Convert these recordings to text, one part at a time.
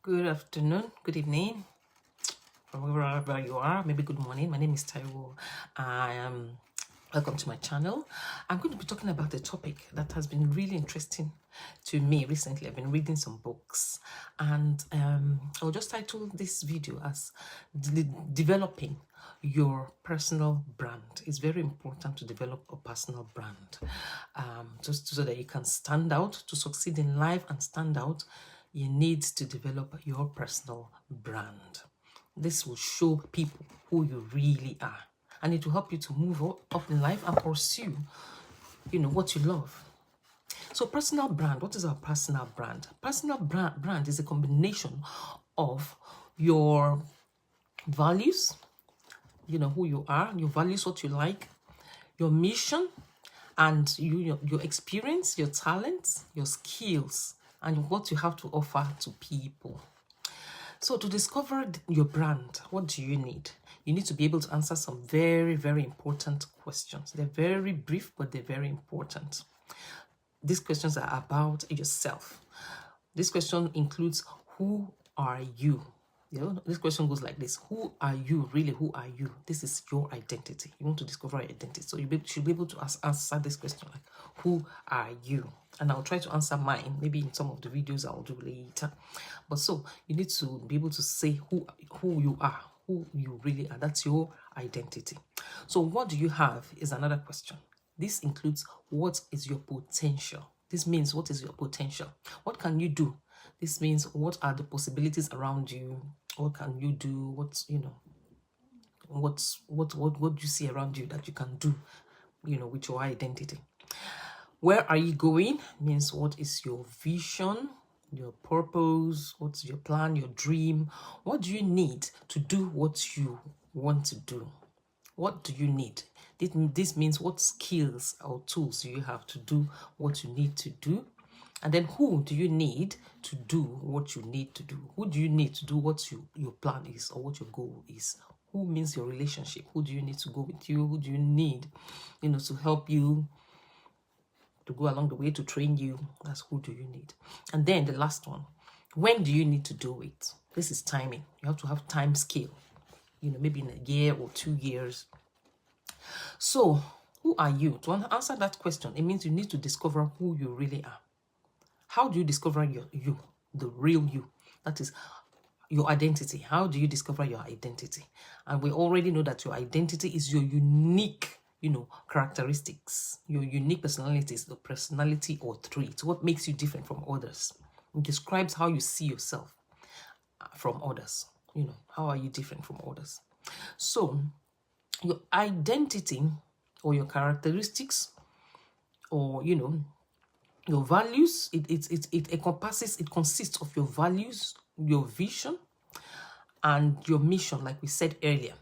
Good afternoon, good evening, from wherever you are. Maybe good morning. My name is Taiwo. I am welcome to my channel. I'm going to be talking about a topic that has been really interesting to me recently. I've been reading some books, and I'll just title this video as developing your personal brand. It's very important to develop a personal brand, just so that you can stand out. To succeed in life and stand out, you need to develop your personal brand. This will show people who you really are, and it will help you to move up in life and pursue, what you love. So personal brand, what is our personal brand? Personal brand is a combination of your values, who you are, your values, what you like, your mission, and your experience, your talents, your skills, and what you have to offer to people. So to discover your brand, what do you need? You need to be able to answer some very, very important questions. They're very brief, but they're very important. These questions are about yourself. This question includes, who are you? This question goes like this: who are you really? Who are you? This is your identity. You want to discover your identity, so you should be able to answer this question like, who are you? And I'll try to answer mine maybe in some of the videos I'll do later. But so you need to be able to say who you are, who you really are. That's your identity. So what do you have is another question. This includes, what is your potential? This means, what is your potential? What can you do? This means, what are the possibilities around you? What can you do? What do you see around you that you can do, with your identity? Where are you going? Means, what is your vision, your purpose? What's your plan, your dream? What do you need to do what you want to do? What do you need? This means, what skills or tools do you have to do what you need to do? And then, who do you need to do what you need to do? Who do you need to do what your plan is or what your goal is? Who means your relationship? Who do you need to go with you? Who do you need, to help you, to go along the way, to train you? That's who do you need. And then the last one, when do you need to do it? This is timing. You have to have time scale, maybe in a year or 2 years. So who are you? To answer that question, it means you need to discover who you really are. How do you discover you, the real you? That is your identity. How do you discover your identity? And we already know that your identity is your unique, characteristics, your unique personalities, the personality or trait, what makes you different from others. It describes how you see yourself from others. How are you different from others? So your identity or your characteristics, or your values, it consists of your values, your vision, and your mission. Like we said earlier,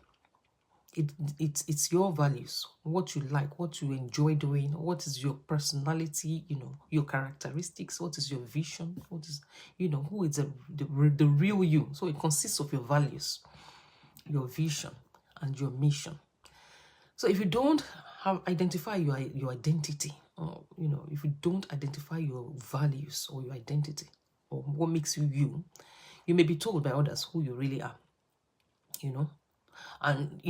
it's your values, what you like, what you enjoy doing, what is your personality, your characteristics, what is your vision, what is, who is the real you. So it consists of your values, your vision, and your mission. So if you don't identify your identity, or if you don't identify your values or your identity or what makes you, you may be told by others who you really are, and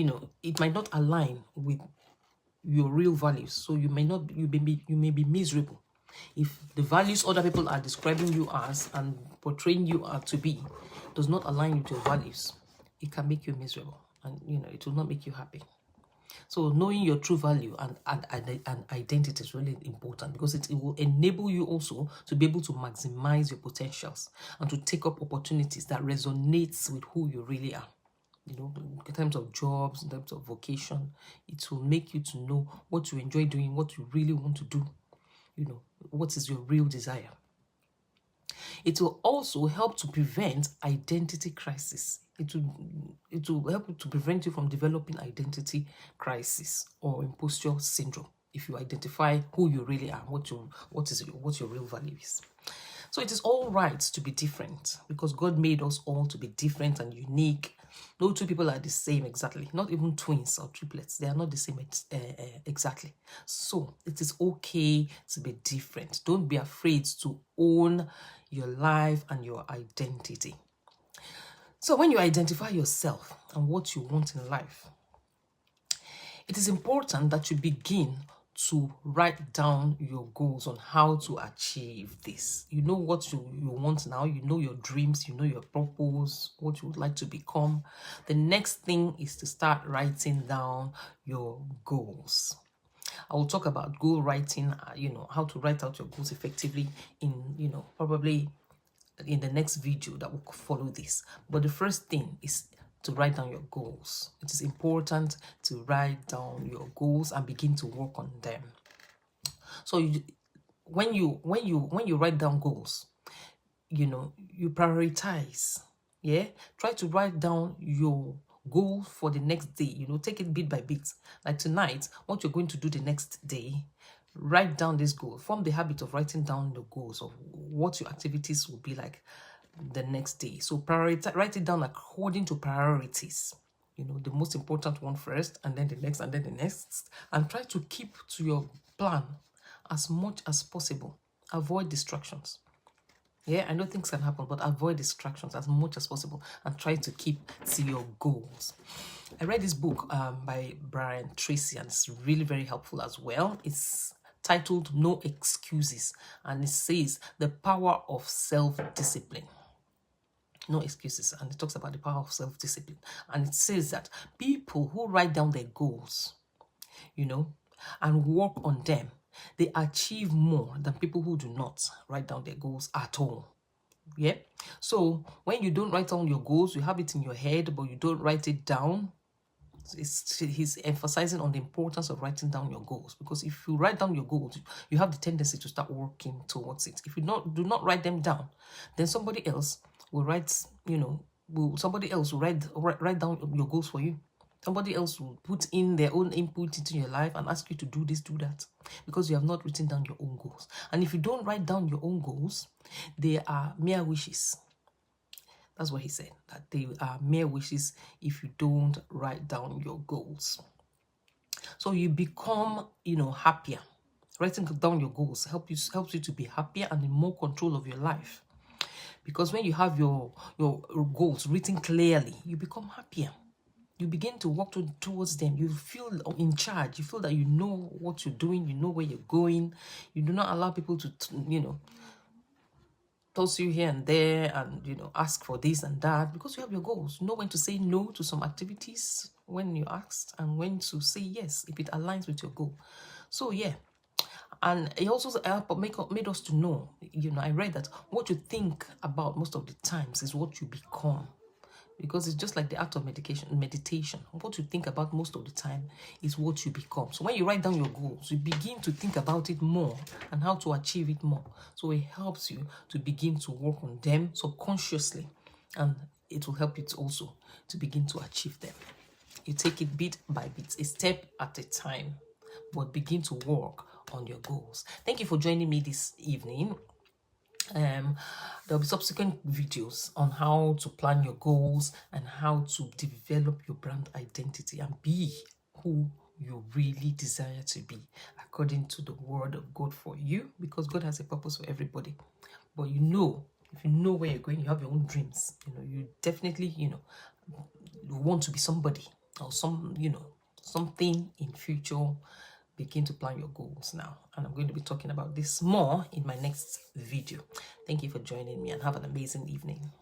it might not align with your real values. So you may be miserable if the values other people are describing you as and portraying you to be does not align with your values. It can make you miserable, and it will not make you happy. So knowing your true value and identity is really important, because it will enable you also to be able to maximize your potentials and to take up opportunities that resonates with who you really are. In terms of jobs, in terms of vocation, it will make you to know what you enjoy doing, what you really want to do, what is your real desire. It will also help to prevent identity crisis. It will help to prevent you from developing identity crisis or imposter syndrome if you identify who you really are, what your real value is. So it is all right to be different, because God made us all to be different and unique. No two people are the same exactly, not even twins or triplets. They are not the same exactly. So it is okay to be different. Don't be afraid to own your life and your identity. So when you identify yourself and what you want in life, it is important that you begin to write down your goals on how to achieve this. You know what you want now, you know your dreams, you know your purpose, what you would like to become. The next thing is to start writing down your goals. I will talk about goal writing, how to write out your goals effectively in, probably in the next video that will follow this. But the first thing is to write down your goals. It is important to write down your goals and begin to work on them. So when you write down goals, you prioritize. Yeah, try to write down your goal for the next day. Take it bit by bit. Like tonight, what you're going to do the next day, write down this goal. Form the habit of writing down the goals of what your activities will be like the next day. So write it down according to priorities. The most important one first, and then the next, and then the next. And try to keep to your plan as much as possible. Avoid distractions. Yeah, I know things can happen, but avoid distractions as much as possible and try to keep to your goals. I read this book by Brian Tracy, and it's really very helpful as well. It's titled No Excuses, and it says the power of self-discipline. No excuses. And it talks about the power of self-discipline. And it says that people who write down their goals, and work on them, they achieve more than people who do not write down their goals at all. Yeah. So when you don't write down your goals, you have it in your head, but you don't write it down. He's emphasizing on the importance of writing down your goals, because if you write down your goals, you have the tendency to start working towards it. If you do not write them down, then somebody else will write down your goals for you. Somebody else will put in their own input into your life and ask you to do this, do that, because you have not written down your own goals. And if you don't write down your own goals, they are mere wishes. That's what he said, that they are mere wishes if you don't write down your goals. So you become, happier. Writing down your goals helps you to be happier and in more control of your life. Because when you have your goals written clearly, you become happier. You begin to walk towards them. You feel in charge. You feel that you know what you're doing. You know where you're going. You do not allow people to, toss you here and there and, ask for this and that, because you have your goals. You know when to say no to some activities when you asked, and when to say yes if it aligns with your goal. So, yeah. And it also made us to know, I read that what you think about most of the times is what you become. Because it's just like the act of meditation. What you think about most of the time is what you become. So when you write down your goals, you begin to think about it more and how to achieve it more. So it helps you to begin to work on them subconsciously, and it will help you also to begin to achieve them. You take it bit by bit, a step at a time, but begin to work on your goals. Thank you for joining me this evening. There'll be subsequent videos on how to plan your goals and how to develop your brand identity and be who you really desire to be according to the word of God for you, because God has a purpose for everybody. But if you know where you're going, you have your own dreams, you definitely, you want to be somebody or something in future. Begin to plan your goals now, and I'm going to be talking about this more in my next video. Thank you for joining me, and have an amazing evening.